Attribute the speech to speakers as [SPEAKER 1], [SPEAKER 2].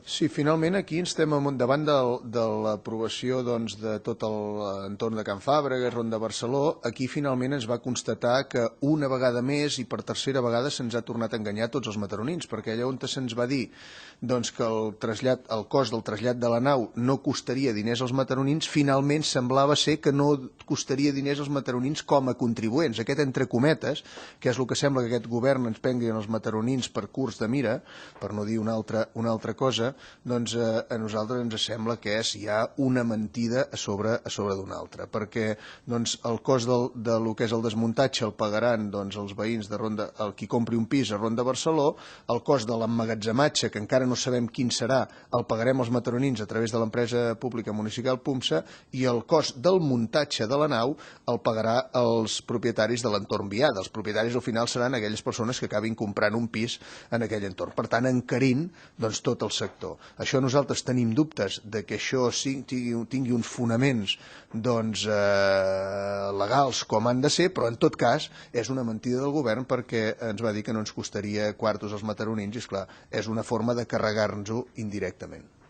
[SPEAKER 1] Sí, finalment aquí estem davant de l'aprovació de tot l'entorn de Can Fàbregas, Ronda Barceló. Aquí finalment es va constatar que una vegada més i per tercera vegada se'ns ha tornat a enganyar tots els mataronins, perquè allà on se'ns va dir que el cost del trasllat de la nau no costaria diners als mataronins, finalment semblava ser que no costaria diners als mataronins com a contribuents. Aquest entre cometes, que és el que sembla que aquest govern ens prengui els mataronins per curts de mira, per no dir una altra cosa, doncs a nosaltres ens sembla que és ja una mentida a sobre d'una altra, perquè el cost del que és el desmuntatge el pagaran els veïns de Ronda, qui compri un pis a Ronda Barceló, el cost de l'emmagatzematge, que encara no sabem quin serà, el pagarem els mataronins a través de l'empresa pública municipal PUMSA, i el cost del muntatge de la nau el pagarà els propietaris de l'entorn viada. Els propietaris al final seran aquelles persones que acabin comprant un pis en aquell entorn. Per tant, encarint tot el sector. Això nosaltres tenim dubtes de que això tingui uns fonaments legals com han de ser, però en tot cas és una mentida del govern perquè ens va dir que no ens costaria quartos als mataronins i esclar, és una forma de carregar-nos-ho indirectament.